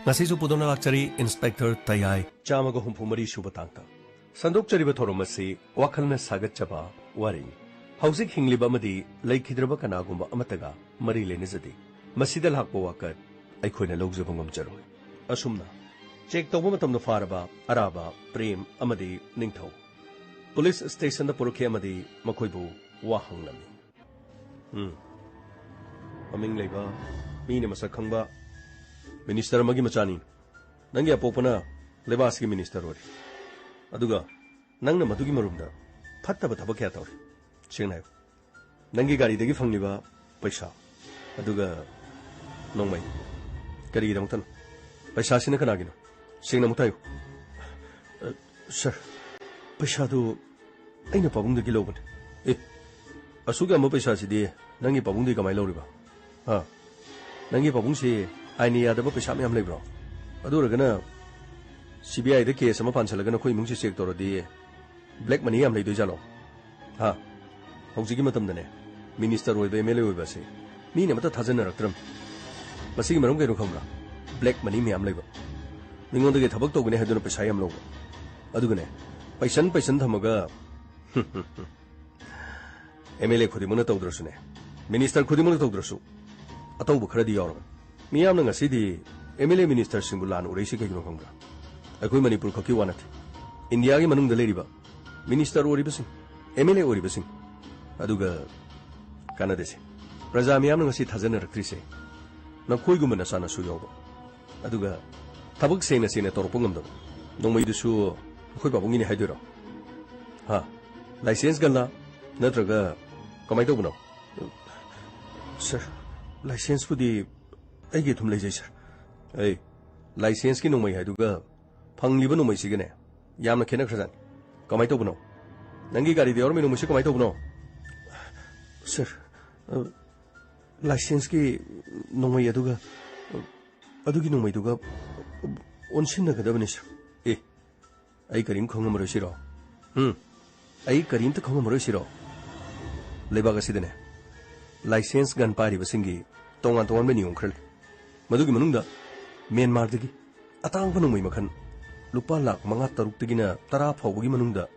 Ngasisu pudona lakchari Inspector Tayai Chamaga Humpumari Shubatangka Sandok Chariba Thoromasi Wakalna Sagat Chaba Wari Housing Hingliba Madi Lake Hidraba Kanagumba Amataga Mari Lenizadi Masidal Hakpo Wakat Aikuna Logzabungam Jaro Asumna Check Tobumatam the Faraba Araba Prem Amadi Ningtho Police Station the Puruki Amadi Makoibu Wahanglami Aming Leba Minimasa Kangba Minister Magi Machani Nangi Apopana Lebaski Minister Ori Aduga Nangna Matugi Marunda Pata Batabakator Chinai Nangi Gari de Gifangiva Paisha Aduga Nongmai Gari Dongtan Paisha Sinakanagino Singna Mutayo Sir Paisha do Aina Pabung de Giloban Asuga Mopesha Sidi Nangi Pabung de Gamai Loriba Ha Nangi Pabung si Aini adaba pesa me am lebro adura gana CBI de case ma pansala gana khoi mungsi check toro di black money am leidoi jalo ha hojigi matam dane minister oi be mele oi ba se mi ne mata thajana raktram masi gi marum ge ro khamra black money me am leiba ningon de thabak to gune haduna pesa am lo aduga ne paisan thamaga MLA khodi mona tawdrasu ne minister khodi mona tawdrasu ataw bukhara di yawra Miyam na ngasi MLA Minister Simbulan Uraisi kay Ginokongra. Ako'y Manipur Kaki Wanat. India gi manung daliriba. Minister Oribasing. MLA Oribasing. Aduga Kanadese. Praja miyam na ngasi thazana raktrise. Nakoy gumana sana suyoba. Aduga tabag sena torpungam do. Nong may dusu ako'y babungini haydura. Ha. License gala natraga kamay to buno. Sir, license po di Aigi tum lejai sir. Hey, license ki nomai haduga pangliba nomai sigane. Yamna kena khazan. Kamai to buno. Nangi gari de aur me nomai se kamai to buno. Sir, license ki nomai haduga adugi nomai duga onsin na kada bani sir. Eh, ai karim khonga maro siro. Ai karim ta khonga maro siro. Leba ga sidane. License gan pari basingi tongan bani ongkhral. Madugi manungda Myanmar dagi atang panumai makan lupa lak manga taruk tagina tara phawgi manungda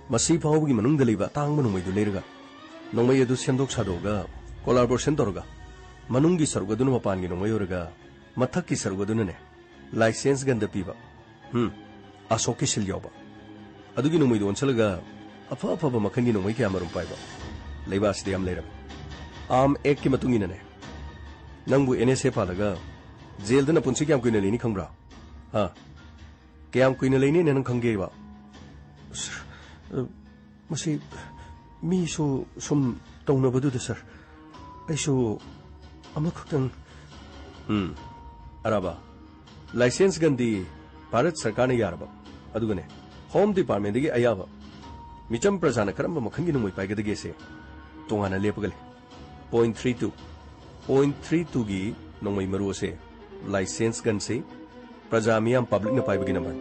masi phawgi manungda leiba tang manumai du leirga nongmai adu sendok sadoga collaboration torga manungi sarga dunu mapangi nongmai orga mathakki sarga dunu ne license ganda piba asoki sil yoba adugi nongmai du onchalaga afa afa ba makangi nongmai kya marum paiba leiba asdi am leira am ek ki matungi ne nangbu NSA palaga Jail dana punsi kyam kuina leni khangbra ha kyam kuina leni ne nang khangge ba masi mi so sum tongna badu de sir ai so amakhutang araba license gandi Bharat Sarkar ne yarba adugane Home Department gi ayaba micham prajana karamba makhangi numoi paiga de se tongana lepagale .32 gi nongmai maru se license gan se prajamiam public na paibagi naman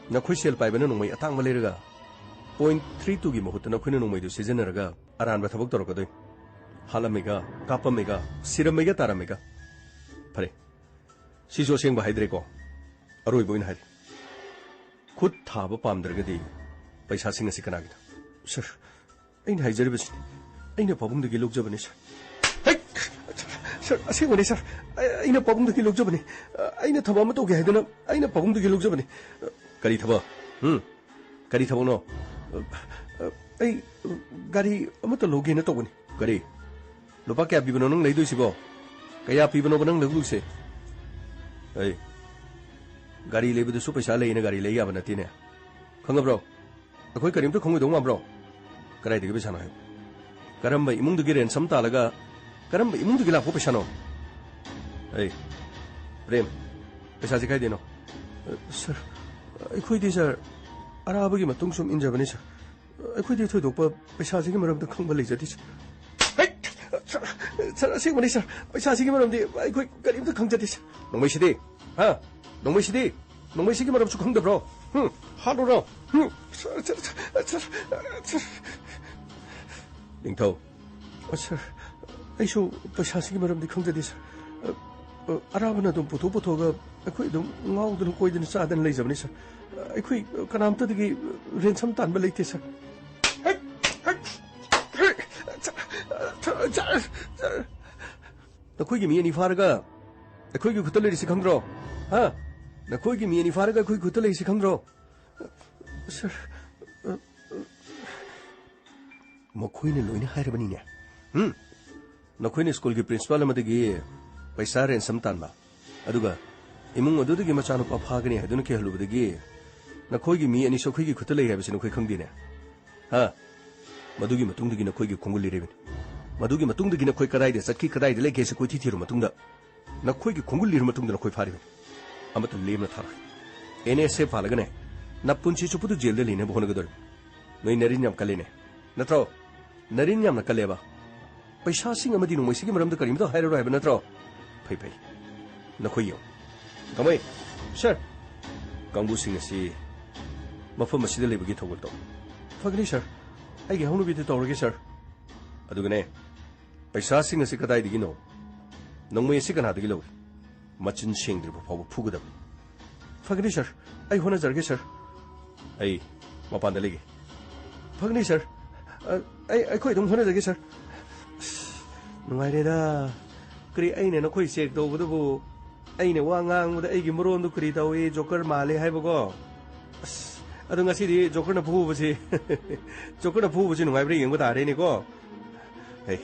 na khuisel paibana nongmai atang malerga .32 gi mahut na khuna nongmai du sejanaraga aran ba thabak torok doi halamega kapamega siramega taramega pare sijo seng ba haidre ko aroi boin hai khut thaba pamdargadi paisa sing asi kana gi sir ain haijaribis aina pabum de gi logjabani sir Sir, asing wani sir. Aina pabung dagi logja bani. Aina thaba ma to ge haidana. Aina pabung dagi logja bani. Kari thaba. Kari thaba no. Ai gari amata loge na to bani. Gari. Lupa kya bibano nang leidoi sibo. Kaya bibano banang lagu se. Ai. Gari lebu du su paisa leina gari leiya bana tine. Khanga bro. Akoi karim to khongoi dong ma bro. Karai dagi paisa na hai. Karam bai imung dagi ren sam ta laga Karam imung dagi lapo pesano. Hey, Prem, pesa sikai dino. Sir, ikoi di sir, arabagi matung sum injabani sir. Ikoi di thoi dokpa pesa sigi maram da khangba leijati sir. Hey, sir, asing mani sir, pesa sigi maram di ikoi karim da khangjati sir. Nongmai sidi, ha, nongmai sidi. nong mai sigi maram su khang da bro halu ro ning thau sir ai su paisa sigi maram di khang da di sir arabana dum putu putu ga akhoi dum ngau dum koi din sa dan lei jabni sir akhoi kanam ta digi rensam tan ba leite sir नखोई की मियानी फारगा नखोई की खुतले रिसी खंगरो हाँ नखोई की मियानी फारगा कोई खुतले रिसी खंगरो sir मखोई ने लोइने higher बनी ने नखोई ने school की प्रिंसिपल मदगी पैसा रेंसम तानबा अदुगा इमुंग अदुदगी मचानु पाफागनी हदुन के हलुबदगी नखोई की मियानी सोखोई की खुतले हैबसे नखोई खंगदिने हाँ मदुगी मतुंगदगी नखोई की खुंगुली रेबिन मदुगी मतुंगदगी नखोई कदाइदे चटकी कदाइदे लेके से कोई थीथिरु मतुंगदा नखोई की खुंगुल लिरु मतुंगदा नखोई फारिबे अमत लेमना थारा एनएसए फालगने नपुंची चुपुदु जेल लेने बहनगदर नोई नरिन याम कलेने नत्रो नरिन याम नकलेबा पैसा सिंग अमदि नोमैसिगी मरमदा करिमदा हायरो हायबा नत्रो फै फै नखोई यो कमै सर कांगबु सिंग असि मफम असिदा लेबगी थौगल तो फगनी सर आइगे हौनु बिदि तौरगे सर अदुगने पैसा सिंग असि कदाइदिगिनो नोंमै असि कनादगी लौ मचिन सेंद्रिबो फाव फुगदब फगनी सर आई होना जरगे सर आई मपान लेगे फगनी सर आई कोई होना जरगे सर नुंगाइरेदा करी आइने नखोई चेक तौबदबो आइने वा ngang आइगी मरोंदु करी तौए जोकर माले हाइबगो अदु ngasiदी जोकरना फुबसे जोकरना फुबसे नुंगाइब्रे यंगबा तारेनेको hey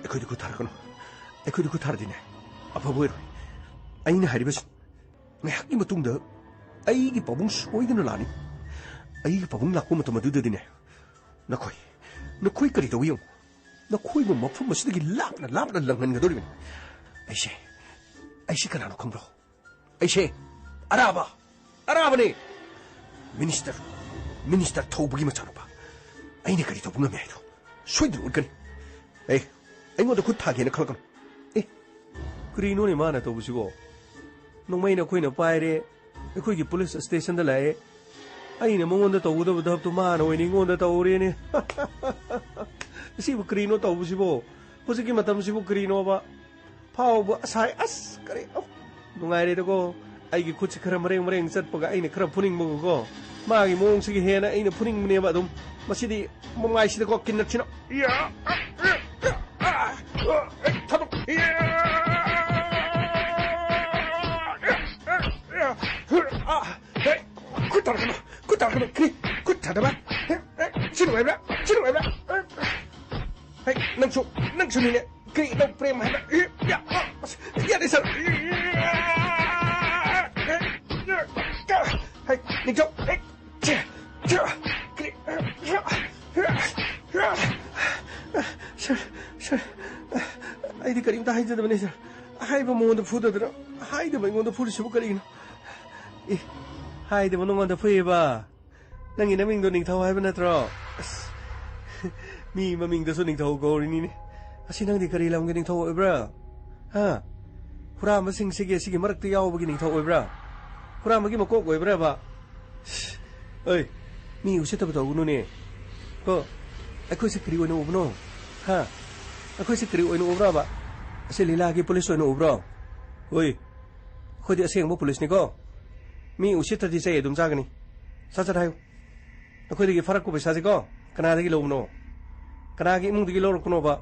akhoi du थारकनो akhoi du थारदिने अफबोर आइने हारिबस ngahki matungda aigi pabung soidina lani aigi pabung lakko matamadudadine nakhoi kari tawiyong nakhoi mo mafum masidagi lapna langhan gadoribin aise kanano khambro aise araba ne minister thaubugi machanapa aine kari tawbunga me aido soidin urkani aingoda khut thagena khalkano krino ne mana tawbusibo नोंमै नखोइना पाइरे अखोइगी police station दा लाए आइना मंगोंदा तौगदब दब तो माना ओइनिंगोंदा तौरेने सिबु क्रीनो तौबुसिबो हुजिकी मतमसिबु क्रीनोबा फावबो असाय अस करे नुंगाइरे दगो आइगी खुछि खरा मरेंग चटपगा आइना खरा फुनिंगबगो मागी मोंगसिगी हेना आइना फुनिंगनेबा अदुम मसिदी मोंगाइसिदगो किन्नचिनो या थादो कुतारकनो कुतारदबा चिनुवाइब्रा hey nangsu ni kri no prem ha ya de sir hey ningjo hey kri sir ai di karim ta hai jada bane sir hai ba mo da fuda da hai da ba ngo da fuda sibu kari no hai da mo ngo da fui ba nangi na ming do ning thau hai ba na tro mi maming da so ning thau go ri ni ne asi nang di kari lam ge ning thau oi bra ha hura ma sing sige marak ti yaw ba ge ning thau oi bra hura ma gi ma ko oi bra ba oi mi u se ta ba no ne ko ai khoi se kri oi no no ha ai khoi se kri oi no bra ba se lila ge police oi no bra oi khoi di aseng ba police ni ko mi u se ta di se dum ja ga ni sa sa hai to khoi di farak ko paisa se ko kana da gi lo no kana gi mung di lo ko no ba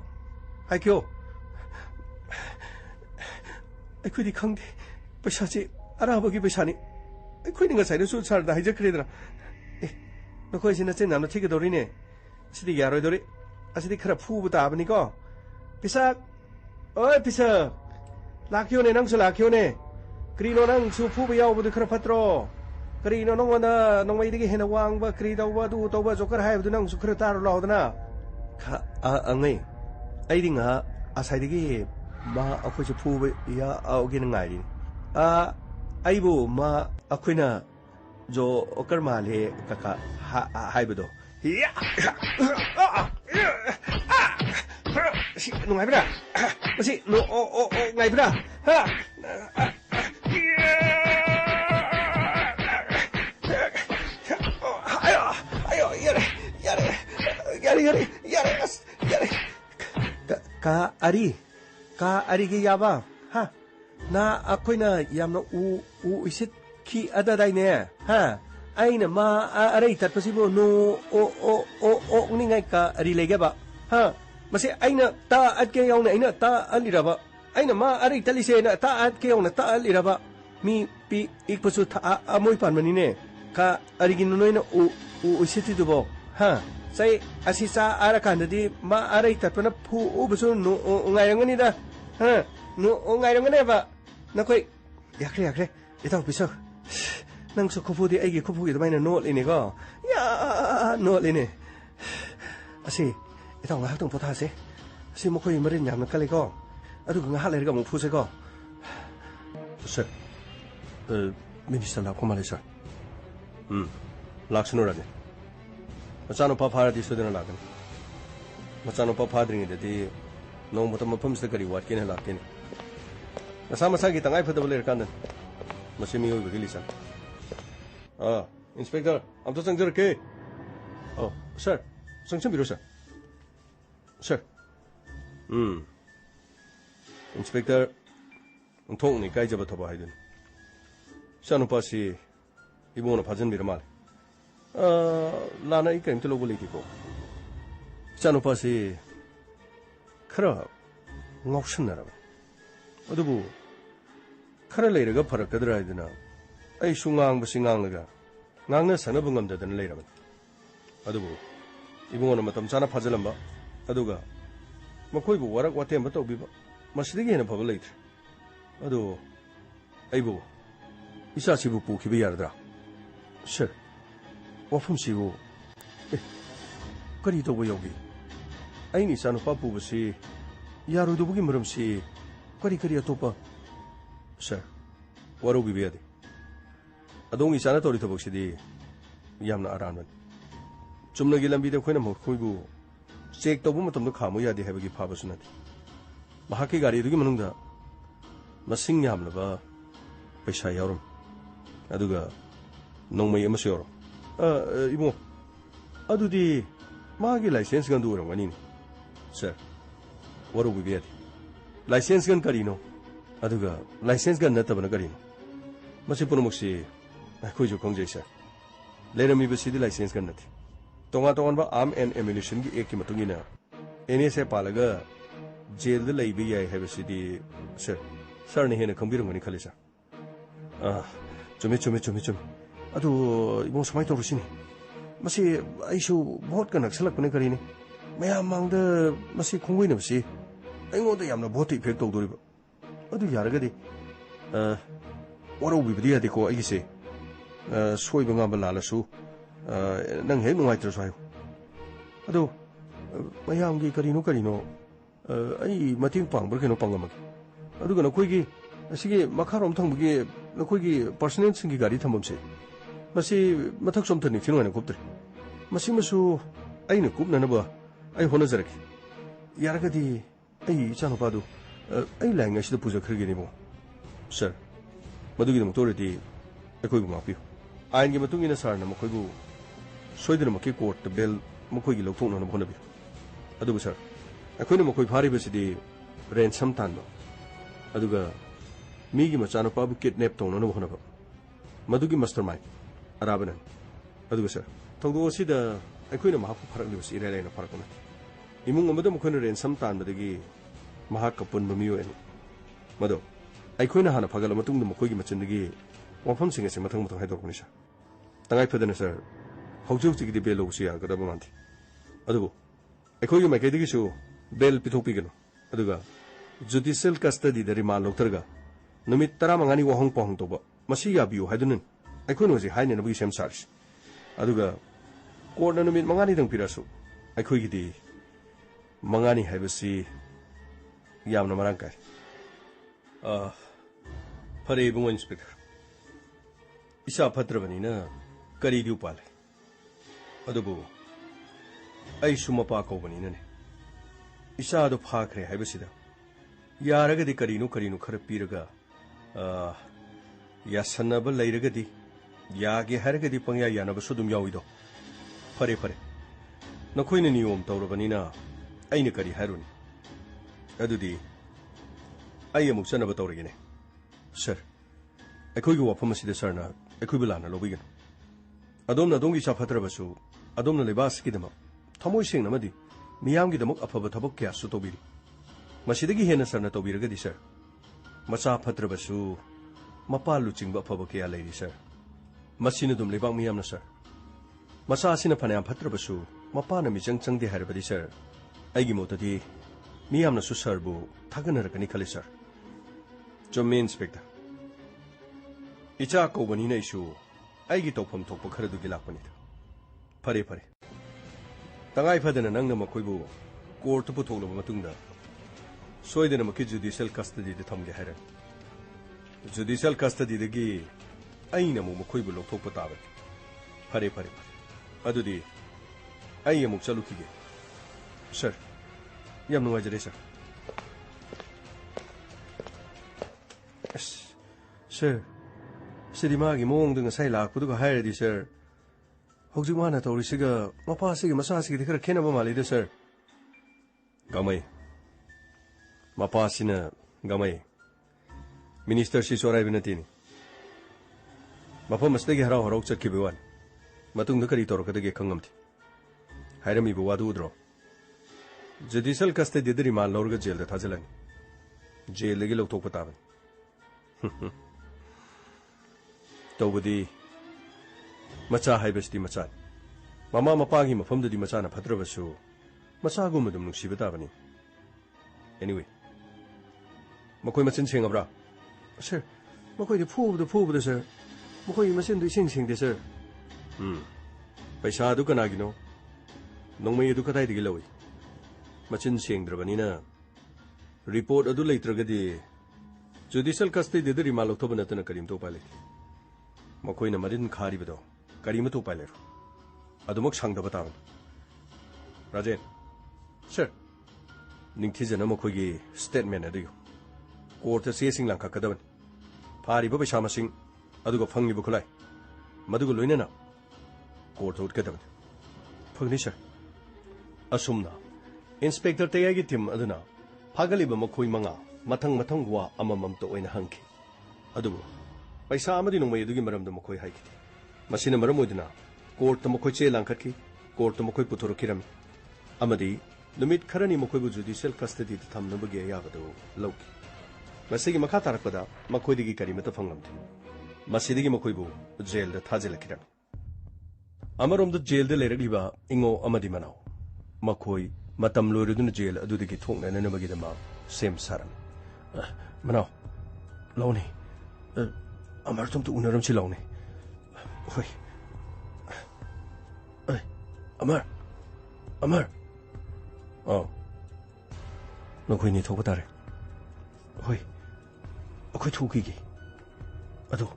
hai kyo ai khoi di khang de paisa che ara ba gi paisa ni ai khoi ni ga sai su sar da hai je kre da no khoi sin na chen nam na thik do ri ne sidi ya roi do ri asidi khara phu bu ta ba ni ko pisa oi pisa lakyo ne nang su lakyo ne kri no nang su phu ba yaw bu khara phatro kri no nong na nong mai di hena wang ba kri da ba du to ba jokar hai bu nang su khara tar lo da na kha angai ai ding ha asai di ma akhoi su phu ba ya au gi ngai ri ai bu ma akhoi na jo okar ma le ka hai bu do ya si no ngai bra si no o ngai bra ha yare ka ari ki yaba ha na akoy na yam na u isit ki adaday ne ha ay na ma aray tat pasibo no o ni ngay ka ari lege ba ha masi ay na ta at kayaw na ina ta alira ba ay na ma aray talise na ta at kayaw na ta alira ba mi pi ikpasu ta amoy pan manine ka ari ginunoy na u isit ito bo ha say asisa ara kandadi ma aray tat pa na pu ubaso no ngayang nida ha no ngayang nida ba nakoy yakre itaw piso nang sa kupu di ay kupu ito may na nool ini ko ya nool ini asi itaw nga hatong potase asi mo koy marin yam nakali ko adu nga halay ka mo puse ko sir minister la ko mali sir laksunura ni macano pa para di student lagan macano pa padring ide no mo tama pumsta kari wat kin halak kin nasama sa kita ngai phada bler kandan masimi oi bagilisan inspector amto sangjar ke sir sangcham biro sir inspector thong ni kai jaba thoba haidun sanu pasi ibona bhajan biro mal lana ikai mto logo leki ko sanu pasi khara ngausin nara adubu khara leiraga pharak kadra idina ai sungang basi nganglaga ngangna sanaba ngamdadan leiraban adubu ibungona matam chana phajalamba aduga makoibu warak watem ba tawbiba masidigi hena phaba leitre adu aibu isa sibu pukhibi yardra sir wafum sibu kari tawba yogi aini sanu papu basi yaru dubugi maram si kari atopa sir waru bibiyade adongi sana tori tabok sidi yamna aranban chumna gi lambi de khoina mo khoibu check tobu matam do khamu yadi habagi phaba sunati mahaki gari dugi manungda masing yamna ba paisa yarum aduga nongmai amaso yarum ibo adudi magi license gan duram gani sir waru bibiyade license gan karino aduga license gan natabana karino masi punumoksi akhoi khongjai sir lerami basidi license gan nati tonga ba arm and ammunition gi ek ki matungina NSA palaga jail da laibi yai habasidi sir ne hena khambirung ni khalisa chumi adu ibong samai to rusini masi aishu bahut kanak salak pune karini mayam mangda masi khongoi na basi aingo da yamna bahut effect to doriba adu yaragadi waro bibdi adi ko aise soiba ngamba lalasu nang he nungai tra sai ado mayam gi karino ai mating pang ber keno pangam adu gana koi gi asigi makarom thang gi nakoi gi personal singi gari thamamse masi mathak som thani thinu na koptre masi masu ai na kup na ba ai hona jaraki yaragadi ai chano padu ai langa sida puja khirge ni bo sir madugi dum toredi akoi gu mapi ain gi matungi na sar na makoi gu soidina makki court the bell makoi gi lokthong na bhona bi adugu sir akoi na makoi phari besidi ransom tan aduga mi gi machano pabu kidnap tong na bhona ba madugi mastermind arabana aduga sir thongdo sida akoi na mahapu pharak ni basi ire na pharak na imung amada makoi na ransom tan badagi mahak kapun bamiyo en mado akoi na hana phagal matung da makoi gi machandagi wafam singa se mathang haidor kunisa tangai phadana sir haujuk chigi bel losia kada bamanti adugo akoi gi makai digi su bel pithopi gano aduga judicial custody da remand loktarga numit 15 ni wahong pohong toba masi yabiu haidunun akoi no ji haine na bugi sem saris aduga court na numit 5 ni dang pirasu akoi gi di 5 ni haibasi yamna marang kai fare bungo inspector isa phatrabani na kari diu pale adubu ai suma pa ko bani na ne isa do phakre haibasida yaragadi karinu khara piraga ya sanaba lairagadi yage haragadi pangya yanaba sudum yawido fare नखोइने नियम तौरबनिना अइने करी हारुनी अदुदी अइ अमुक चनब तौरगेने sir अखोइगे वाफम असिदे Sarna अखोइबु लाना लोबिगन अदोमना दोंगी साफत्रबसु अदोमना लेबासकिदमक थमोइ सेंगनमदि मियामगिदमक अफब थबक क्यासु तोबिरी मसिदगी हेना Sarna तोबिरगदि sir मचा फत्रबसु मपा लुचिंग अफब क्या लेरी sir मसिन दुम लेबाक मियामना sir मचा असिना फनायाम फत्रबसु मपाना मिचंग चंगदे हारबदि सर अइगी मोतदि मियामनासु सरबु थागनरकनि खले सर चुम्मे इंस्पेक्टर इचा कौबनिना इशु अइगी तौफम थोकप खरदुगी लाकपनिदा फरे फरे तंगाई फदना नंगना मखोइबु कोर्ट पुथोकलब मतुंगदा सोइदना मखि जुडिशियल कस्टडी दे थमगे हायरन जुडिशियल कस्टडी दगी अइना मु मखोइबु लौथोकप ताबे फरे फरे अदुदी अइ अमुक चलुखिगे सर याम नुवाइजरे सर सर सिदी मागी मोंग दंग साइ लाकपुदुगा हायरदि सर हौजिक माना तौरिसिगा मपासिगी मसासिगी खरा खेनबा मालिदे सर गमै मपासिना गमै मिनिस्टर सि सोराइबि नतिनि मफम मस्तगी हराव हराव चटखिबे वान मतुंगदा करी तौरकदगे खंगमथि हायरमिबु वादु उद्रो जुडिशियल कस्टडी दे रिमांड लौरगा जेल दा थाजलनि जेल लगी लौथोकप ताबनि तौबदी मचा हाइबस्ती मचा ममा मपागी मफमददी मचाना फत्रबसु मचागुमदुम नुसिबा ताबनि एनीवे मखोइ मचिन सेंगब्रा सर मखोइदि फुबदो सर मखोइ मचिन इसिंग सेंगदे सर पैसा अदु कनागिनो नोंमै अदु कदाइदगी लौइ मचिन सेंगद्रबनिना रिपोर्ट अदु लेत्रगदि जुडिशियल कस्टडी दे रिमांड लौथोब नतना करीमतो पाले मखोइना मरिन खारिबदो करीमतो पालेरो अदुमक सांगदबा ताबन राजेन सर निंगथिजना मखोइगी स्टेटमेंट अदु कोर्ट सेसिंग लांखाकदबन फारिबा पैसा मसिंग अदुगा फंगिबा खुलाइ मदुगा लोइनना court उठकदबन फंगनि sir असुमना inspector Tyagi team अदुना फागलिबा मखोइ मंगा मथंग मथंग वा अमममतो ओइना हंखि अदुबु पैसा अमदि नोंमै अदुगी मरमदा मखोइ हाइखि मसिना मरम ओइदना कोर्ट मखोइ चे लांखटखि कोर्ट मखोइ पुथोरखिरमि अमदि नुमित खरनी मखोइबु जुडिशियल कस्टडी दा थमनबगे याबदो लौखि मसिगी मखा तारकदा मखोइदिगी करीमता फंगमथि मसिदिगी मखोइबु जेल दा थाजलखिरमि अमरोमदा जेल दा लेरगलिबा इंगो अमदि मनाव मखोइ मतम लोरुदुन जेल अदुदिगी थोंगननबगिदमा सेम सारम मनाव लौनी अमर तुम तो उनरमसि लौनी होय अमर अमर नखोइनि थोकप तारे होय अखोइ थोकिगे अदो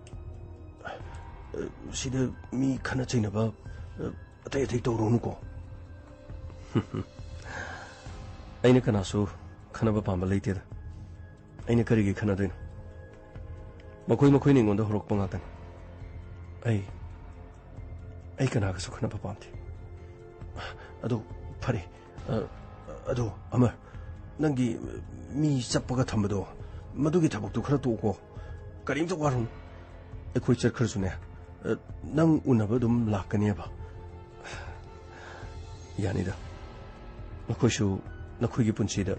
सिदा मी खना चैनबा अतै अतै तौरोनुको अइना कनासु खनबा पाम्बा लेतेदा अइना करिगे खनादैनो मखोइ मखोइनि इंगोंदा होरकपा ngatan अइ कनागसु खनबा पामथि अदो फरे अदो अमर नंगी मी चप्पगा थंबदो मदुगी थबकतु खरा तोको करीमतो वारुन अखोइ चरखरसुने नंग उनबा दुम लाकनियाबा यानिदा नखोइसु नखोइगी पुंसीदा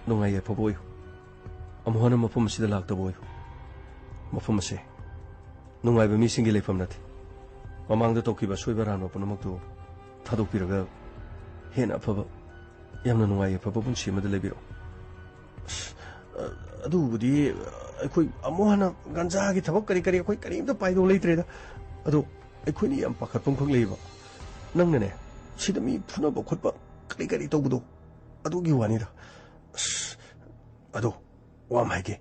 नोंगाय याफबोय अमहना मफम सिदा लाक्तबोय मफम से नोंगायबा मिसिंगी लेफम नाथि ममांगदा तोकिबा सोइबा रानबा पुनमक्तु थादोकपिरगा हेन अफबा यामना नोंगाय याफबा पुंसी अमदा लेबिरो अदुबुदि अखोइ अमहना गंजागी थबक करी करी अखोइ करीमदा पाइदो लेत्रेदा अदो अखोइनि याम पाखतपम खक लेबा नंगने सिदा मी फुनबा खोटबा करी करी तौबदो अदुगी वानिदा अदो वाम हाइगे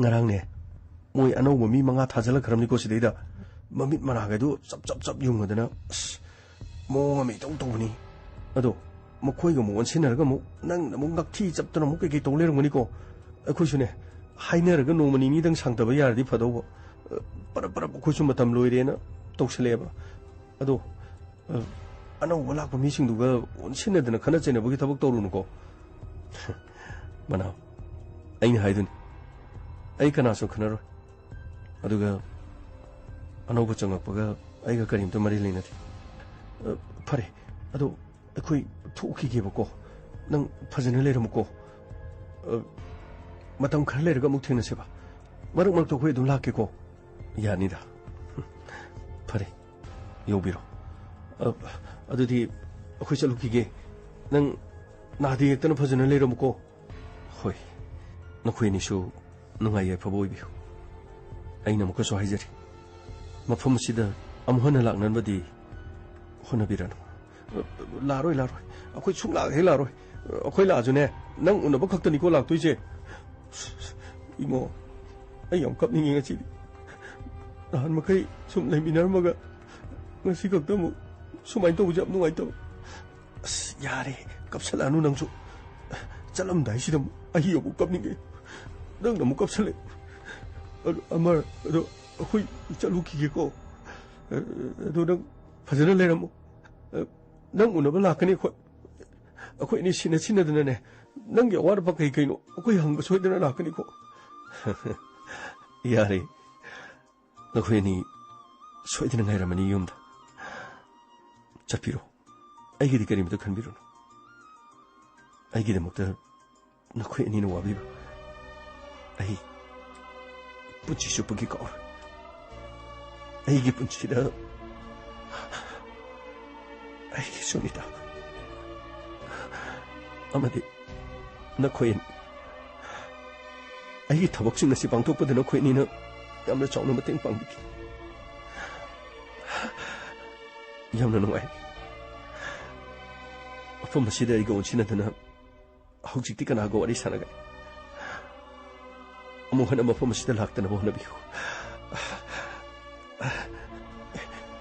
ngarangने मोय अनौबा मी मंगा थाजल खरमनिको सिदैदा ममित मनागदु चप चप चप युंगदना मोंगा मी तौतौनी अदो मखोइगा मोन सिनरगा मु नंग नमु ngakthi chaptana mu kei tौलेरंगनिको अखोइसुने हाइनरगा नोमनि नि दंग सांगतबा यारदि फदौबो पर पर मखोइसु मतम लोइरेना तौसलेबा अदो ꯑꯅꯧꯕ ꯂꯥꯛꯄ ꯃꯤꯁꯤꯡꯗꯨꯒ ꯑꯣꯟꯁꯤꯟꯅꯗꯅ ꯈꯟꯅ ꯆꯩꯅꯕꯒꯤ ꯊꯕꯛ ꯇꯧꯔꯨꯅꯨꯀꯣ ꯃꯅꯥꯎ ꯑꯩꯅ ꯍꯥꯏꯗꯨꯅꯤ ꯑꯩ ꯀꯅꯥꯁꯨ ꯈꯟꯅꯔꯣꯏ ꯑꯗꯨꯒ ꯑꯅꯧꯕ ꯆꯪꯉꯛꯄꯒ ꯑꯩꯒ ꯀꯔꯤꯝꯇ ꯃꯔꯤ ꯂꯩꯅꯗꯦ ꯐꯔꯦ ꯑꯗꯣ ꯑꯩꯈꯣꯏ ꯊꯣꯛꯈꯤꯒꯦꯕꯀꯣ ꯅꯪ ꯐꯖꯅ ꯂꯩꯔꯝꯃꯨꯀꯣ ꯃꯇꯝ ꯈꯔ ꯂꯩꯔꯒ ꯑꯃꯨꯛ ꯊꯦꯡꯅꯁꯦꯕ ꯃꯔꯛ ꯃꯔꯛꯇ ꯑꯩꯈꯣꯏ ꯑꯗꯨꯝ ꯂꯥꯛꯀꯦꯀꯣ ꯌꯥꯅꯤꯗ ꯐꯔꯦ ꯌꯧꯕꯤꯔꯣ ꯑꯗꯨꯗꯤ ꯑꯩꯈꯣꯏ ꯆꯠꯂꯨꯈꯤꯒꯦ ꯅꯪ ꯅꯥꯗ ꯌꯦꯛꯇꯅ ꯐꯖꯅ ꯂꯩꯔꯝꯃꯨꯀꯣ ꯍꯣꯏ ꯅꯈꯣꯏ ꯑꯅꯤꯁꯨ ꯅꯨꯡꯉꯥꯏ ꯌꯥꯏꯐꯕ ꯑꯣꯏꯕꯤꯌꯨ ꯑꯩꯅ ꯑꯃꯨꯛꯀꯁꯨ ꯍꯥꯏꯖꯔꯤ ꯃꯐꯝ ꯑꯁꯤꯗ ꯑꯃꯨꯛ ꯍꯟꯅ ꯂꯥꯛꯅꯕꯗꯤ ꯍꯣꯠꯅꯕꯤꯔꯅꯨ ꯂꯥꯛꯑꯔꯣꯏ ꯑꯩꯈꯣꯏ ꯁꯨꯡꯂꯥꯛ ꯍꯦꯛ ꯂꯥꯛꯑꯔꯣꯏ ꯑꯩꯈꯣꯏ ꯂꯥꯛꯑꯁꯨꯅꯦ ꯅꯪ ꯎꯅꯕ ꯈꯛꯇꯅꯤꯀꯣ ꯂꯥꯛꯇꯣꯏꯁꯦ ꯏꯉꯣ ꯑꯩ ꯌꯥꯝ ꯀꯞꯅꯤꯡꯉꯦ ꯉꯁꯤꯗꯤ ꯅꯍꯥꯟ ꯃꯈꯩ ꯁꯨꯝ ꯂꯩꯃꯤꯟꯅꯔꯝꯃꯒ ꯉꯁꯤ ꯈꯛꯇ ꯑꯃꯨꯛ ꯁꯨꯃꯥꯏꯅ ꯇꯧꯕꯁꯦ ꯌꯥꯝ ꯅꯨꯡꯉꯥꯏꯇꯕ ꯑꯁ ꯌꯥꯔꯦ ꯀꯞꯁꯜꯂꯛꯑꯅꯨ ꯅꯪꯁꯨ ꯆꯠꯂꯝꯗꯥꯏꯁꯤꯗ ꯑꯩ ꯑꯃꯨꯛ ꯀꯞꯅꯤꯡꯉꯦ ꯅꯪꯅ ꯑꯃꯨꯛ ꯀꯞꯁꯜꯂꯦ ꯑꯃꯔ ꯑꯗꯣ ꯑꯩꯈꯣই ꯆꯠꯂꯨꯈꯤꯒꯦꯀꯣ ꯑꯗꯣ ꯅꯪ ꯐꯖꯅ ꯂꯩꯔꯝꯃꯨ ꯅꯪ ꯎꯅꯕ ꯂꯥꯛꯀꯅꯤ ꯑꯩꯈꯣꯏ ꯑꯅꯤ ꯁꯤꯟꯅꯗꯅꯅꯦ ꯅꯪꯒꯤ ꯑꯋꯥꯠ ꯑꯄꯥ ꯀꯩꯅꯣ ꯑꯩꯈꯣꯏ ꯍꯪꯕ ꯁꯣꯏꯗꯅ ꯂꯥꯛꯀꯅꯤꯀꯣ ꯌꯥꯔꯦ ꯅꯈꯣꯏ ꯑꯅꯤ ꯁꯣꯏꯗꯅ ꯉꯥꯏꯔꯝꯃꯅꯤ ꯌꯨꯝꯗ ꯆꯠꯄꯤꯔꯣ ꯑꯩꯒꯤꯗꯤ ꯀꯔꯤꯝꯇ ꯈꯟꯕꯤꯔꯨꯅꯨ ꯑꯩꯒꯤꯗꯃꯛꯇ ꯅꯈꯣꯏ ꯑꯅꯤꯅ ꯋꯥꯕꯤꯕ ꯑꯩ ꯄꯨꯟꯁꯤ ꯆꯨꯞꯄꯒꯤ ꯀꯥꯎꯔꯣꯏ ꯑꯩꯒꯤ ꯄꯨꯟꯁꯤꯗ ꯑꯩꯒꯤ ꯁꯨꯅꯤꯇꯥ ꯑꯃꯗꯤ ꯅꯈꯣꯏ ꯑꯩꯒꯤ ꯊꯕꯛꯁꯤꯡ ꯑꯁꯤ ꯄꯥꯡꯊꯣꯛꯄꯗ ꯅꯈꯣꯏ ꯑꯅꯤꯅ ꯌꯥꯝꯅ ꯆꯥꯎꯅ ꯃꯇꯦꯡ ꯄꯥꯡꯕꯤꯈꯤ ꯌꯥꯝꯅ ꯅꯨꯡꯉꯥꯏ ꯃꯐꯝ ꯑꯁꯤꯗ ꯑꯩꯒ ꯑꯣꯟꯁꯤꯟꯅꯗꯅ ꯍꯧꯖꯤꯛꯇꯤ ꯀꯅꯥꯒ ꯋꯥꯔꯤ ꯁꯥꯟꯅꯒꯅꯤ ꯑꯃꯨꯛ ꯍꯟꯅ ꯃꯐꯝ ꯑꯁꯤꯗ ꯂꯥꯛꯇꯅꯕ ꯍꯣꯠꯅꯕꯤꯌꯨ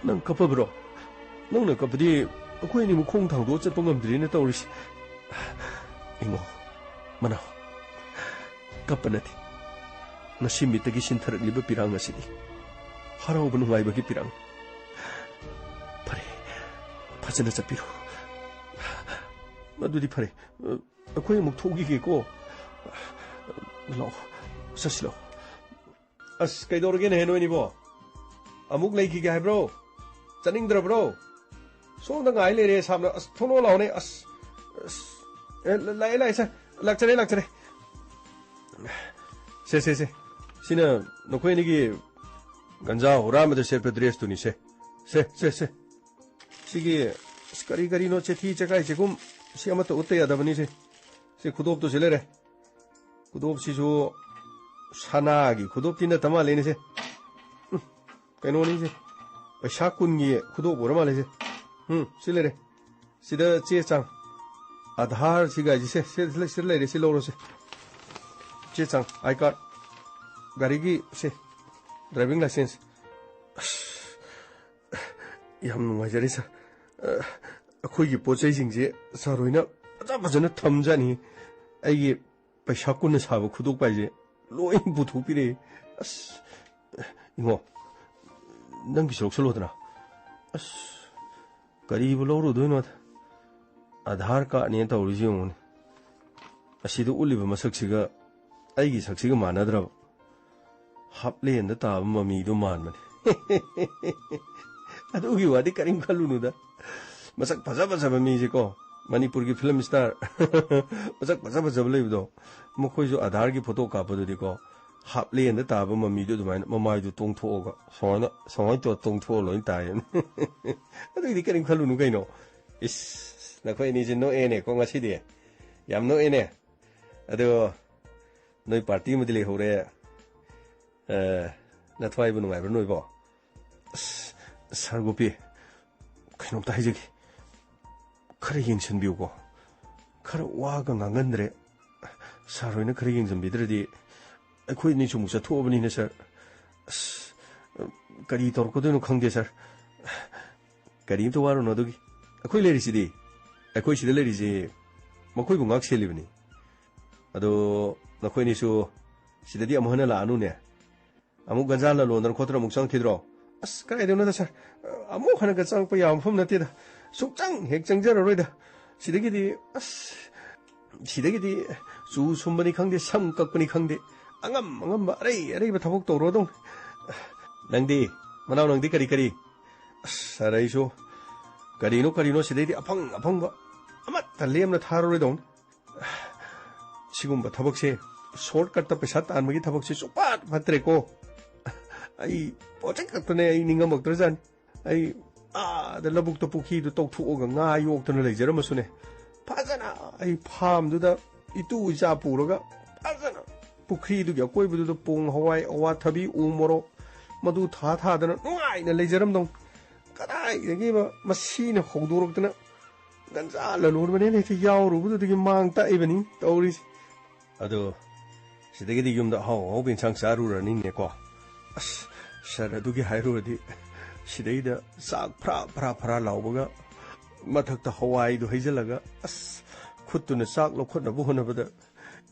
ꯅꯪ ꯀꯞꯄꯕ꯭ꯔꯣ ꯅꯪꯅ ꯀꯞꯄꯗꯤ ꯑꯩꯈꯣꯏ ꯑꯅꯤꯃꯨꯛ ꯈꯣꯡ ꯊꯥꯡꯗꯣꯛꯑ ꯆꯠꯄ ꯉꯝꯗ꯭ꯔꯦꯅ ꯇꯧꯔꯤꯁꯤ ꯏꯉꯣ ꯃꯅꯥꯎ ꯀꯞꯄ ꯅꯠꯇꯦ ꯉꯁꯤ ꯃꯤꯠꯇꯒꯤ ꯁꯤꯟꯊꯔꯛꯂꯤꯕ ꯄꯤꯔꯥꯡ ꯑꯁꯤꯗꯤ ꯍꯔꯥꯎꯕ ꯅꯨꯡꯉꯥꯏꯕꯒꯤ ꯄꯤꯔꯥꯡ ꯐꯔꯦ ꯐꯖꯅ ꯆꯠꯄꯤꯔꯣ ꯑꯗꯨꯗꯤ ꯐꯔꯦ ꯑꯩꯈꯣꯏ ꯑꯃꯨꯛ ꯊꯣꯛꯈꯤꯒꯦꯀꯣ ꯂꯥꯛꯑꯣ ꯆꯠꯁꯤ ꯂꯥꯛꯑꯣ ꯑꯁ ꯀꯩꯗꯧꯔꯒꯦꯅꯦ ꯅꯣꯏꯅꯤꯕꯣ ꯑꯃꯨꯛ ꯂꯩꯈꯤꯒꯦ ꯍꯥꯏꯕ꯭ꯔꯣ ꯆꯠꯅꯤꯡꯗ꯭ꯔꯕ꯭ꯔꯣ ꯁꯣꯝꯗ ꯉꯥꯏ ꯂꯩꯔꯦ ꯁꯥꯝꯅ ꯑꯁ ꯊꯣꯛꯂꯛꯑꯣ ꯂꯥꯛꯑꯣꯅꯦ ꯑꯁ ꯂꯥꯛꯑꯦ ꯁꯥꯔ ꯂꯥꯛꯆꯔꯦ ꯁꯦ ꯁꯤꯅ ꯅꯈꯣꯏ ꯑꯅꯤꯒꯤ ꯒꯟꯖꯥ ꯍꯨꯔꯥꯟꯕꯗ ꯁꯦꯠꯄ ꯗ꯭ꯔꯦꯁꯇꯨꯅꯤ ꯁꯦ ꯁꯤꯒꯤ ꯀꯔꯤꯅꯣ ꯆꯦꯊꯤ ꯆꯦꯀꯥꯏ ꯆꯦꯒꯨꯝ ꯁꯤ ꯑꯃꯠꯇ ꯎꯠꯇ ꯌꯥꯗꯕꯅꯤ ꯁꯤ ꯈꯨꯗꯣꯞꯇꯨ ꯁꯤ ꯂꯩꯔꯦ ꯈꯨꯗꯣꯞꯁꯤꯁꯨ ꯁꯅꯥꯒꯤ ꯈꯨꯗꯣꯞꯇꯤ ꯅꯠꯇ ꯃꯥꯜꯂꯦꯅꯦ ꯁꯦ ꯀꯩꯅꯣꯅꯤ ꯁꯦ ꯄꯩꯁꯥ 10ꯒꯤ ꯈꯨꯗꯣꯞ ꯑꯣꯏꯔ ꯃꯥꯜꯂꯦ ꯁꯤ ꯂꯩꯔꯦ ꯁꯤꯗ ꯆꯦ ꯆꯥꯡ आधार सिगाई से लेरे से लौरो से चे चांग आई कार्ड गाड़ी की से ड्राइविंग लाइसेंस याम नुंगाइजरी सर अखोई पोचई सिंगजे सरोइना फजन थमजानी अई पैसा कुन साब खुदोक पाइजे लोई बुथुपिरे अस इंगो नंगी सोक्सलोदना अस करीब लौरोदोइनो आधार कार्ड ने तौरीजे उन्हें असीद उल्लिब मसक्सिगा अईगी सक्सिगा मानद्रब हापलेन द ताब ममीदो मानमने अदुगी वादी करिम खलुनुदा मसक फजा फजाब मीजेको मणिपुर की फिल्म स्टार मसक फजा फजाब लेबदो मखोइजो आधार की फोटो कापदुदिको हापलेन द ताब ममीदो दुमाइन ममाइदो तोंथोगा सोना तो तोंथो लोइन तायन अदुगी करिम खलुनु कइनो इस नखोई निजे नो एने को ngasi de yam no ene ado noi party mu dile hore na thwai bu ngai bro noi bo sargopi khanom ta hijegi khare yingchen biu go khare wa ga ngangandre saroi na khare yingchen bidradi akhoi ni chumu cha thobani ne sir kari tor ko do no khangde sir kari to waro no dogi akhoi leri sidi अखोई सिद लेरिजे मखोई बु ngak सेलिबनी अदो नखोई निसु सिददी अमहना लानु ने अमु गंजा ला loner खोतर मुक संग थिद्रो अस काय देनो दा सर अमु खन ग संग प याम फम नते दा 숙장 핵장자로이다. 시대기디 시대기디 주 숨번이 강대 삼 깎번이 강대 앙암 아레이바 타복 도로동 낭디 만나오 낭디 까리 사라이쇼 까리노 시대디 아팡바 아마 달리엠나 타로이동 지금 타복시 숏갓다 페사 딴먹이 타복시 쏙pat 받드레고 아이 어째 같더네 아이 닝가 먹더잔 아이 델라북도 부키도 똑투오가 nga 욕드는 레이저러면서네 파잖아 아이 팜두다 이뚜 이자 부러가 파잖아 부키도 격고이부도 뽕 하와이 어와타비 우모로 모두 타타드는 누아이는 레이저럼동 까다이 여기 마시네 홍도록드나 간자라 노르면에 이 야오루부도 되게 망따 이버니 떠오리지 아도 시대기디 좀더 하오 빈창 사루라니네고 샤라두기 하이루디 시대이다 싹 프라 라오버가 마탁다 하와이도 해질라가 콧두는 싹 놓고나부 하나보다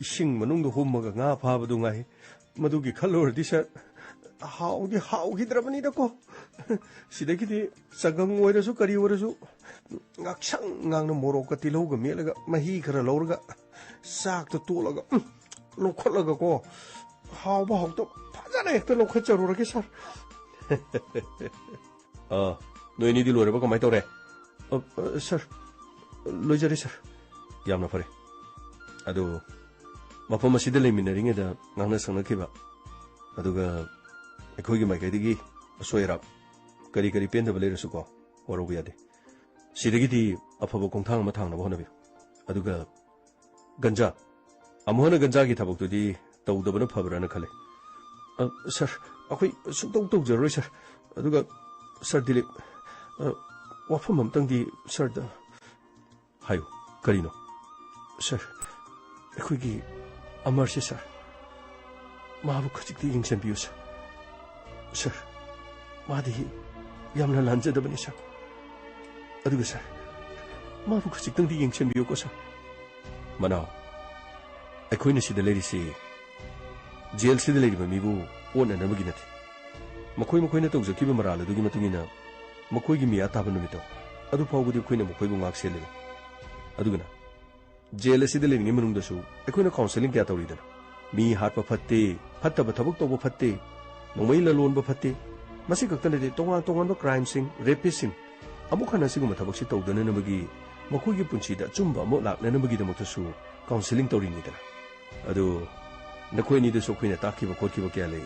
이싱 만ung도 홈마가 nga 파바도 nga이 마두기 칼로르디 샤 하우기더라버니다고 시대기디 사강 오이라서 까리 오이라서 ngakshang ngang 모로가 딜로가 메라가 마히 그라 로르가 싹도 뚫어가 놓고라가 고 하우도 파자네 또 놓고저로게 살 너희니들 노래봐 그만 떠래 sir 로저리 sir yamna fare ado mafam asida leminering da ngana sanakhiba aduga ekhogi maikadigi soira kari penda bale rasu ko orobu yade sidagi di afaba kongthang ma thangna bohna bi aduga ganja amhona ganja gi thabok di tawdabana phabrana khale sir akhoi suktok jaroi sir aduga sir dilip wafam amtangdi sir da hayo karino sir akhoi amar se sir mabu khajik di ingsen biu sir madi yamna lanja da bani sir aduga sir mabu khajik tang di ingsen biu ko sir mana akhoi na sida lady si jail sida lady ba mibu ona na magi nati makoi na tawja kiba marala dugi matungina makoi gi miya tabanu mito adu pawgudi khoi na makoi bu ngak sele adugana jail sida lady ngi manung da su akhoi na counseling kya tawri dana mi hat pa phatte phatta ba thabuk to ba phatte nomai la lon ba phatte masi kaktana de tongan ba crime sing rape sing amukhana siguma thabuk si tawdana na magi makoi gi punchi da chumba mo lak na magi da mokta su counseling tawri ni dana adu nakoi ni de so khoi na takki ba khotki ba kya le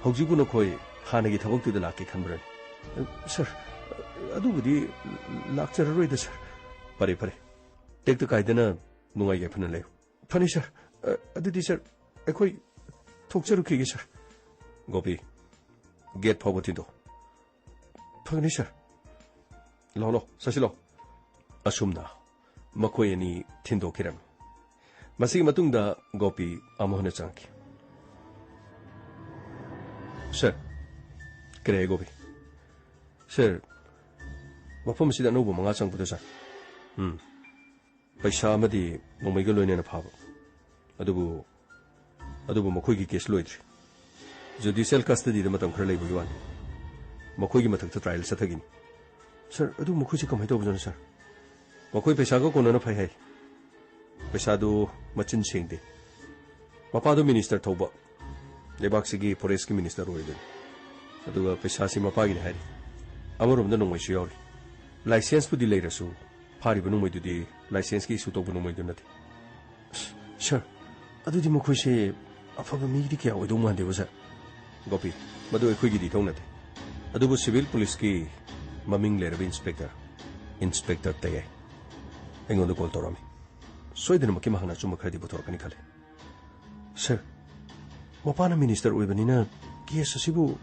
haujibu nakoi hanagi thabuk tu da lakki khanbran sir adubudi lakchararoi da sir pare tekta kaidana nungai ga phana le phani sir adudi sir akhoi thokcharu khige sir gopi get phoboti do phani sir lo sasilo asumna makoi ani thindo kiram masigi matungda gopi amohna changki sir kre gopi sir mafam sida no bu manga chang buda sir paisa amadi nomai ga loine na phaba adubu makoi gi case loidri judicial custody da matam khar leibu yuan makoi gi mathak trial sathagini sir adu makoi ji kamai dobu jan sir makoi paisa ga kono na phai hai paisa du machin singde mapa du minister thoba lebak sigi forest ki minister oide aduga paisa si mapa gi hai amarum da nomai shi yori license pu di leirasu phari bu nomai du di license ki su to bu nomai du nati sir adu di makoi se afaba mi di kya oido man de ba sir gopi madu ekhoi gi di thong nati adubu civil police ki maming lerabi inspector tege engon do call torami soidena makki mahana chuma khadi butor kani khale sir mapana minister oibanina case asibu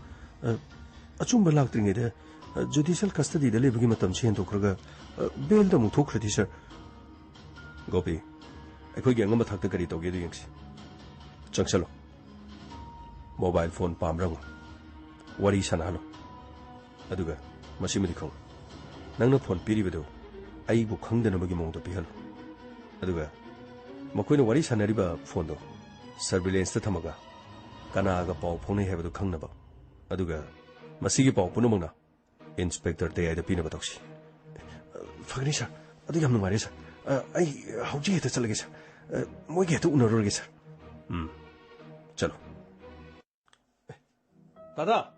achumba laktringe de judicial custody de lebagi matam chen thokraga bail da mu thokradi sir gopi ekhoi gi angama thakta kari toge du yengsi changchalo mobile phone pamrang wari sanalo aduga masimudi khong nangna phone piribedo ai bu khangdana bagi mongdo pihalo aduga makoina wari sanariba phone do surveillance ta thamaga kana ga paw phone hai hebedo khangnaba aduga masigi paw punumangna inspector te aida pina batokshi ꯐꯒꯅꯤ ꯁꯥꯔ ꯑꯗꯨ ꯌꯥꯝ ꯅꯨꯡꯉꯥꯏꯔꯦ ꯁꯥꯔ ꯑꯩ ꯍꯧꯖꯤꯛ ꯍꯦꯛꯇ ꯆꯠꯂꯒꯦ ꯁꯥꯔ ꯃꯣꯏꯒ ꯍꯦꯛꯇ ꯎꯅꯔꯨꯔꯒꯦ ꯁꯥꯔ ꯆꯂꯣ 다다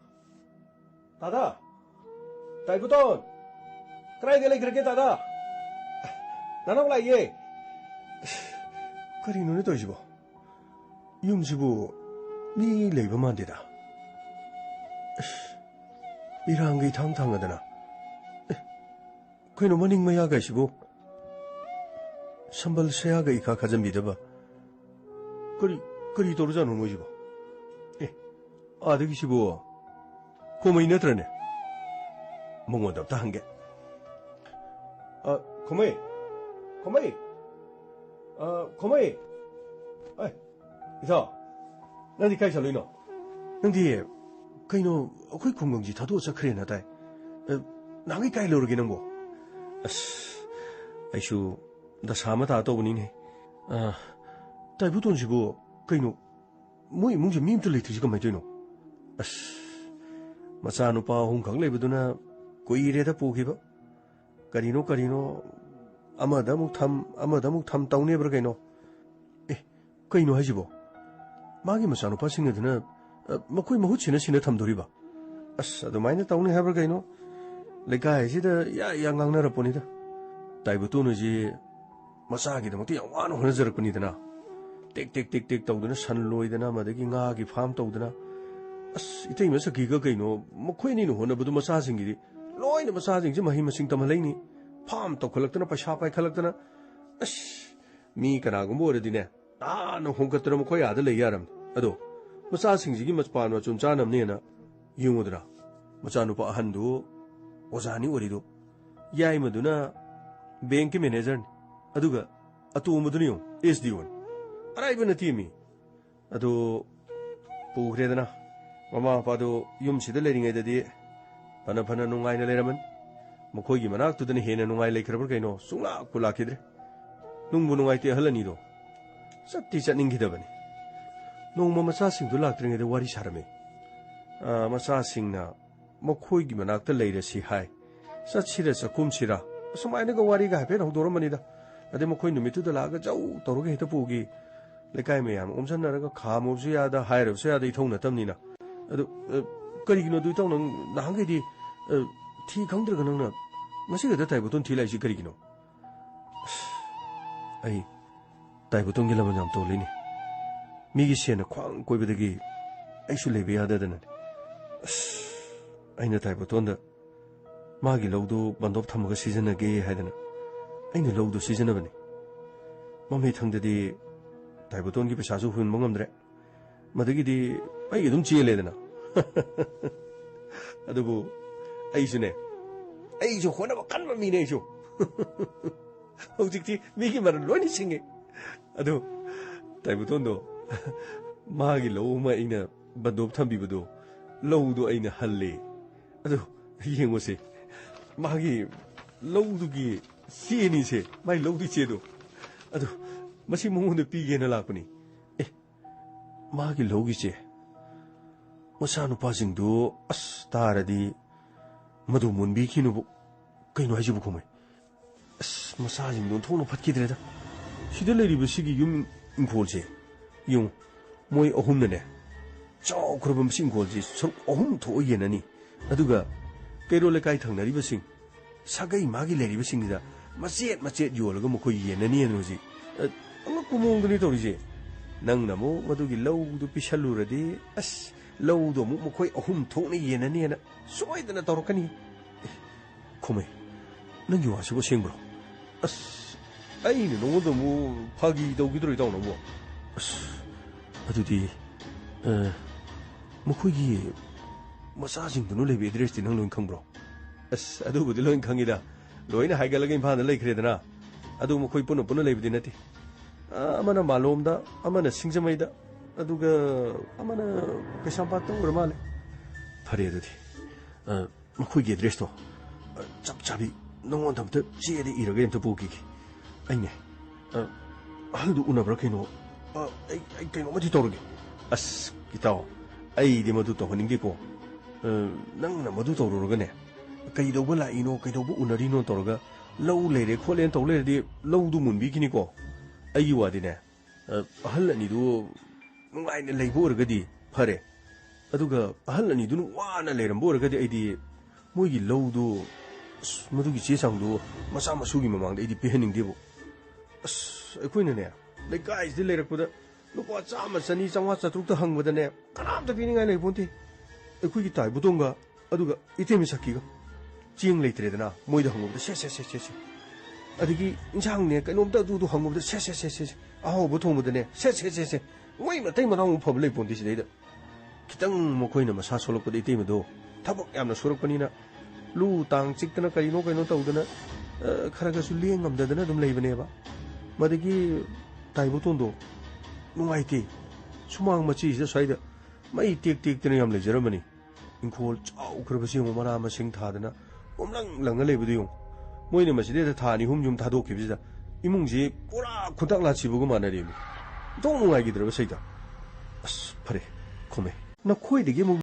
다다 다이부톤 그라이게 레이크게 다다 나랑 라이에 그리노네 또이시보 융시보 니 레이버만 되다 이랑게 탕탕하다나 그이노 머닝 마야가시보 선발 세야가 이카 가전 믿어봐 그리 도르자는 뭐지보 아득이시보 고모이 너들네 몽원도 없다 한게 고모이 아이 이사 난디 가이살로이노 난디 그이노 어코이 공공지 다도 어쩌그래 나다이 나기 가이로르기는 뭐 아이슈 나 사마다 떠보니네 다이부톤시보 그이노 뭐이 뭉지 밈들 레이트지가 말되노 마차누파 홍강 레이브도나 고이레다 보기바 까리노 아마다묵 탐 따우네브라 가이노 그이노 하지보 마기 마차누파 싱네드나 마코이 마후치나 시네 탐도리바 아두마이나 따우네 하브라 가이노 레가이시다 양강나라 보니다 다이부토노지 마차기다목티 양와노 호나저럭보니다나 땡땡땡땡 떠우드나 산로이드나 마데기 가기 팜 떠우드나 이때면서 기가 그이노 뭐코이니노 호나부도 마사싱기디 로이나 마사싱지 마히 마싱 담할레니 팜 떠콜럭드나 파샤 파이칼럭드나 미 까나고 뭐르디네 나는 홍것들은 뭐코이 아들 레이야람 아도 마사싱지기 마스파노 좀 짜남네나 융오드라 마차누파 한도 오자니 오리도 야이마두나 뱅크 매니저 아두가 아토무드니요 SD원 아라이브나 팀이 아도 보그레드나 마마 아빠도 윰시들 레링에다디 파나 농가이나 레라면 뭐코이기 마낙두드니 헤나 농가이 레이크라버 가이노 숭라 굴라키드레 농부 농가이티 할라니도 satти ꯆꯠꯅꯤꯡꯈꯤꯗꯕꯅꯤ ꯅꯣꯡꯃ ꯃꯆꯥꯁꯤꯡꯗꯨ ꯂꯥꯛꯇ꯭ꯔꯤꯉꯩꯗ ꯋꯥꯔꯤ ꯁꯥꯔꯝꯃꯤ ꯃꯆꯥꯁꯤꯡꯅ ꯃꯈꯣꯏꯒꯤ ꯃꯅꯥꯛꯇ ꯂꯩꯔꯁꯤ ꯍꯥꯏ ꯆꯠꯁꯤꯔ ꯆꯠꯀꯨꯝꯁꯤꯔ ꯑꯁꯨꯃꯥꯏꯅꯒ ꯋꯥꯔꯤꯒ ꯍꯥꯏꯐꯦꯠ ꯍꯧꯗꯣꯔꯝꯕꯅꯤꯗ ꯑꯗꯩ ꯃꯈꯣꯏ ꯅꯨꯃꯤꯠꯇꯨꯗ ꯂꯥꯛꯑꯒ ꯖꯧ ꯇꯧꯔꯒ ꯍꯦꯛꯇ ꯄꯨꯈꯤ ꯂꯩꯀꯥꯏ ꯃꯌꯥꯝ ꯑꯣꯝꯁꯟꯅꯔꯒ ꯈꯥꯝꯃꯨꯕꯁꯨ ꯌꯥꯗ ꯍꯥꯏꯔꯕꯁꯨ ꯌꯥꯗ ꯏꯊꯧ ꯅꯠꯇꯕꯅꯤꯅ ꯑꯗꯨ ꯀꯔꯤꯒꯤꯅꯣ ꯑꯗꯨ ꯏꯇꯥꯎ ꯅꯪ ꯅꯍꯥꯟꯈꯩꯗꯤ ꯊꯤ ꯈꯪꯗ꯭ꯔꯒ ꯅꯪꯅ ꯉꯁꯤ ꯈꯛꯇ ꯇꯥꯏꯕꯣꯇꯣꯟ ꯊꯤ ꯂꯥꯛꯏꯁꯤ ꯀꯔꯤꯒꯤꯅꯣ ꯑꯩ ꯇꯥꯏꯕꯣꯇꯣꯟꯒꯤ ꯂꯃꯟ ꯌꯥꯝ ꯇꯣꯜꯂꯤꯅꯤ ꯃꯤꯒꯤ ꯁꯦꯟꯅ ꯈ꯭ꯋꯥꯡ ꯀꯣꯏꯕꯗꯒꯤ ꯑꯩꯁꯨ ꯂꯩꯕ ꯌꯥꯗꯗꯅꯅꯤ ꯑꯩꯅ ꯇꯥꯏꯕꯣꯇꯣꯟꯗ ꯃꯥꯒꯤ ꯂꯧꯗꯨ ꯕꯟꯗꯣꯞ ꯊꯝꯃꯒ ꯁꯤꯖꯤꯟꯅꯒꯦ ꯍꯥꯏꯗꯅ ꯑꯩꯅ ꯂꯧꯗꯨ ꯁꯤꯖꯤꯟꯅꯕꯅꯤ ꯃꯃꯩꯊꯪꯗꯗꯤ ꯇꯥꯏꯕꯣꯇꯣꯟꯒꯤ ꯄꯩꯁꯥꯁꯨ ꯍꯨꯟꯕ ꯉꯝꯗ꯭ꯔꯦ ꯃꯗꯒꯤꯗꯤ ꯑꯩ ꯑꯗꯨꯝ ꯆꯦꯜꯂꯦꯗꯅ ꯑꯗꯨꯕꯨ ꯑꯩꯁꯨꯅꯦ ꯑꯩꯁꯨ ꯍꯣꯠꯅꯕ ꯀꯟꯕ ꯃꯤꯅꯦ ꯑꯩꯁꯨ ꯍꯧꯖꯤꯛꯇꯤ ꯃꯤꯒꯤ ꯃꯔꯜ ꯂꯣꯏꯅ ꯁꯤꯡꯉꯦ ꯑꯗꯨ ꯇꯥꯏꯕꯣꯇꯣꯟꯗꯣ ꯃꯥꯒꯤ ꯂꯧ ꯑꯃ ꯑꯩꯅ ꯕꯟꯗꯣꯞ ꯊꯝꯕꯤꯕꯗꯣ ꯂꯧꯗꯣ ꯑꯩꯅ ꯍꯜꯂꯦ ꯑꯗꯨ ꯌꯦꯡꯉꯨꯁꯦ ꯃꯥꯒꯤ ꯂꯧꯗꯨꯒꯤ ꯆꯦꯅꯤꯁꯦ ꯃꯥꯒꯤ ꯂꯧꯗꯨꯒꯤ ꯆꯦꯗꯣ ꯑꯗꯨ ꯃꯁꯤ ꯃꯉꯣꯟꯗ ꯄꯤꯒꯦꯅ ꯂꯥꯛꯄꯅꯤ ꯃꯥꯒꯤ ꯂꯧꯒꯤ ꯆꯦ ꯃꯆꯥꯅꯨꯄꯥꯁꯤꯡꯗꯨ ꯑꯁ ꯇꯥꯔꯗꯤ ꯃꯗꯨ ꯃꯨꯟꯕꯤꯈꯤꯅꯨꯕꯨ ꯀꯩꯅꯣ ꯍꯥꯏꯁꯤꯕꯨ ꯈꯨꯝꯃꯩ ꯑꯁ ꯃꯆꯥꯁꯤꯡꯗꯣ ꯊꯣꯛꯅ ꯐꯠꯈꯤꯗ꯭ꯔꯦꯗ ꯁꯤꯗ ꯂꯩꯔꯤꯕ ꯁꯤꯒꯤ ꯌꯨꯝ ꯏꯪꯈꯣꯜꯁꯦ ꯌꯦꯡꯉꯨ ꯃꯣꯏ ꯑꯍꯨꯝꯅꯅꯦ ꯆꯥꯎꯈ꯭ꯔꯕ ꯃꯁꯤ ꯏꯪꯈꯣꯜꯁꯦ ꯁꯔꯨꯛ ꯑꯍꯨꯝ ꯊꯣꯛꯑ ꯌꯦꯟꯅꯅꯤ ꯑꯗꯨꯒ ꯀꯩꯔꯣꯜ ꯂꯩꯀꯥꯏ ꯊꯪꯅꯔꯤꯕꯁꯤꯡ ꯁꯥꯒꯩ ꯃꯥꯒꯤ ꯂꯩꯔꯤꯕꯁꯤꯡꯁꯤꯗ ꯃꯆꯦꯠ ꯃꯆꯦꯠ ꯌꯣꯜꯂꯒ ꯃꯈꯣꯏ ꯌꯦꯟꯅꯅꯤꯅ ꯍꯧꯖꯤꯛ ꯑꯉꯛꯄ ꯃꯑꯣꯡꯗꯅꯤ ꯇꯧꯔꯤꯁꯦ ꯅꯪꯅ ꯑꯃꯨꯛ ꯃꯗꯨꯒꯤ ꯂꯧꯗꯨ ꯄꯤꯁꯜꯂꯨꯔꯗꯤ ꯑꯁ ꯂꯧꯗꯣ ꯑꯃꯨꯛ ꯃꯈꯣꯏ ꯑꯍꯨꯝ ꯊꯣꯛꯅ ꯌꯦꯟꯅꯅꯤꯅ ꯁꯣꯏꯗꯅ ꯇꯧꯔꯛꯀꯅꯤ ꯈꯨꯝꯃꯩ ꯅꯪꯒꯤ ꯋꯥꯁꯤꯕꯨ ꯑꯁꯦꯡꯕ꯭ꯔꯣ ꯑꯁ ꯑꯩꯅ ꯅꯉꯣꯟꯗ ꯑꯃꯨꯛ ꯐꯥꯒꯤ ꯇꯧꯈꯤꯗ꯭ꯔꯣ ꯏꯇꯥꯎ ꯅꯪꯕꯨ ꯑꯁ ꯑꯗꯨꯗꯤ ꯃꯈꯣꯏꯒꯤ ꯃꯆꯥꯁꯤꯡꯗꯨꯅ ꯂꯩꯕ ꯑꯦꯗ꯭ꯔꯦꯁꯇꯤ ꯅꯪ ꯂꯣꯏ ꯈꯪꯕ꯭ꯔꯣ ꯑꯁ ꯑꯗꯨꯕꯨꯗꯤ ꯂꯣꯏ ꯈꯪꯉꯤꯗ ꯂꯣꯏꯅ ꯍꯥꯏꯒꯠꯂꯒ ꯏꯝꯐꯥꯜꯗ ꯂꯩꯈ꯭ꯔꯦꯗꯅ ꯑꯗꯨ ꯃꯈꯣꯏ ꯄꯨꯟꯅ ꯄꯨꯟꯅ ꯂꯩꯕꯗꯤ ꯅꯠꯇꯦ ꯑꯃꯅ ꯃꯥꯂꯣꯝꯗ ꯑꯃꯅ ꯁꯤꯡꯖꯃꯩꯗ ꯑꯗꯨꯒ ꯑꯃꯅ ꯀꯩꯁꯥꯝꯄꯥꯠꯇ ꯑꯣꯏꯔ ꯃꯥꯜꯂꯦ ꯐꯔꯦ ꯑꯗꯨꯗꯤ ꯃꯈꯣꯏꯒꯤ ꯑꯦꯗ꯭ꯔꯦꯁꯇꯣ ꯆꯞ ꯆꯥꯕꯤ ꯅꯉꯣꯟꯗ ꯑꯝꯇ ꯆꯦꯗ ꯏꯔꯒ ꯑꯝꯇ ꯄꯨꯈꯤꯒꯦ ꯑꯩꯅꯦ ꯑꯍꯜꯗꯨ ꯎꯅꯕ꯭ꯔꯥ ꯀꯩꯅꯣ ꯑꯩ ꯀꯩꯅꯣꯃꯗꯤ ꯇꯧꯔꯒꯦ ꯑꯁ ꯏꯇꯥꯎ ꯑꯩꯗꯤ ꯃꯗꯨ ꯇꯧꯍꯟꯅꯤꯡꯗꯦꯀꯣ ꯅꯪꯅ ꯃꯗꯨ ꯇꯧꯔꯨꯔꯒꯅꯦ ꯀꯩꯗꯧꯕ ꯂꯥꯛꯏꯅꯣ ꯀꯩꯗꯧꯕ ꯎꯅꯔꯤꯅꯣ ꯇꯧꯔꯒ ꯂꯧ ꯂꯩꯔꯦ ꯈꯣꯠꯂꯦꯅ ꯇꯧ ꯂꯩꯔꯗꯤ ꯂꯧꯗꯨ ꯃꯨꯟꯕꯤꯈꯤꯅꯤꯀꯣ ꯑꯩꯒꯤ ꯋꯥꯗꯤꯅꯦ ꯑꯍꯜ ꯑꯅꯤꯗꯨ ꯅꯨꯡꯉꯥꯏꯅ ꯂꯩꯕ ꯑꯣꯏꯔꯒꯗꯤ ꯐꯔꯦ ꯑꯗꯨꯒ ꯑꯍꯜ ꯑꯅꯤꯗꯨꯅ ꯋꯥꯅ ꯂꯩꯔꯝꯕ ꯑꯣꯏꯔꯒꯗꯤ ꯑꯩꯗꯤ ꯃꯣꯏꯒꯤ ꯂꯧꯗꯨ ꯃꯗꯨꯒꯤ ꯆꯦ ꯆꯥꯡꯗꯨ ꯃꯆꯥ ꯃꯁꯨꯒꯤ ꯃꯃꯥꯡꯗ ꯑꯩꯗꯤ ꯄꯤꯍꯟꯅꯤꯡꯗꯦꯕꯨ ꯑꯩꯈꯣꯏꯅꯅꯦ ꯂꯩꯀꯥꯏꯁꯤꯗ ꯂꯩꯔꯛꯄꯗ ꯂꯨꯄꯥ 100 200 500 600 ꯍꯪꯕꯗꯅꯦ ꯀꯅꯥꯝꯇ ꯄꯤꯅꯤꯡꯉꯥꯏ ꯂꯩꯄꯣꯟꯇꯦ ꯑꯩꯈꯣꯏꯒꯤ ꯇꯥꯏꯕꯨꯇꯣꯡꯒ ꯑꯗꯨꯒ ꯏꯇꯦꯝ ꯁꯛꯀꯤꯒ ꯆꯦꯡ ꯂꯩꯇ꯭ꯔꯦꯗꯅ ꯃꯣꯏꯗ ꯍꯪꯉꯨꯕꯗ ꯁꯦ ꯑꯗꯒꯤ ꯏꯟꯁꯥꯡꯅꯦ ꯀꯩꯅꯣꯝꯇ ꯑꯗꯨꯗꯣ ꯍꯪꯉꯨꯕꯗ ꯁꯦ ꯑꯍꯥꯎꯕ ꯊꯣꯡꯕꯗꯅꯦ ꯁꯦ ꯃꯣꯏ ꯃꯇꯩ ꯃꯅꯥꯎ ꯐꯕ ꯂꯩꯄꯣꯟꯇꯦ ꯁꯤꯗꯩꯗ ꯈꯤꯇꯪ ꯃꯈꯣꯏꯅ ꯃꯁꯥ ꯁꯣꯜꯂꯛꯄꯗ ꯏꯇꯩꯃꯗꯣ ꯊꯕꯛ ꯌꯥꯝꯅ ꯁꯨꯔꯛꯄꯅꯤꯅ ꯂꯨ ꯇꯥꯡ ꯆꯤꯛꯇꯅ ꯀꯩꯅꯣ ꯇꯧꯗꯅ ꯈꯔꯒꯁꯨ ꯂꯦꯡꯉꯝꯗꯗꯅ ꯑꯗꯨꯝ ꯂꯩꯕꯅꯦꯕ ꯃꯗꯒꯤ ꯇꯥꯏꯕꯨꯇꯣꯟꯗꯣ ꯅꯨꯡꯉꯥꯏꯇꯦ ꯁꯨꯃꯥꯡ ꯃꯆꯤꯁꯤꯗ ꯁ꯭ꯋꯥꯏꯗ ꯃꯩ ꯇꯦꯛꯇꯅ ꯌꯥꯝ ꯂꯩꯖꯔꯝꯕꯅꯤ ꯏꯪꯈꯣꯜ ꯆꯥꯎꯈ꯭ꯔꯕꯁꯤ ꯌꯦꯡꯉꯨ ꯃꯅꯥ ꯃꯁꯤꯡ ꯊꯥꯗꯅ ꯂꯪꯉ ꯂꯩꯕꯗꯨ ꯌꯦꯡꯉꯨ ꯃꯣꯏꯅ ꯃꯁꯤꯗꯩꯗ ꯊꯥ 2 3 ꯌꯨꯝ ꯊꯥꯗꯣꯛꯈꯤꯕꯁꯤꯗ ꯏꯃꯨꯡꯁꯤ ꯄꯨꯔꯥ ꯈꯨꯟꯇꯥꯛ ꯂꯥꯠꯁꯤꯕꯒ ꯃꯥꯟꯅꯔꯦꯃꯤ ꯏꯟꯊꯣꯛ ꯅꯨꯡꯉꯥꯏꯈꯤꯗ꯭ꯔꯕ ꯁꯩꯗ ꯐꯔꯦ ꯈꯨꯝꯃꯦ ꯅꯈꯣꯏꯗꯒꯤ ꯑꯃꯨꯛ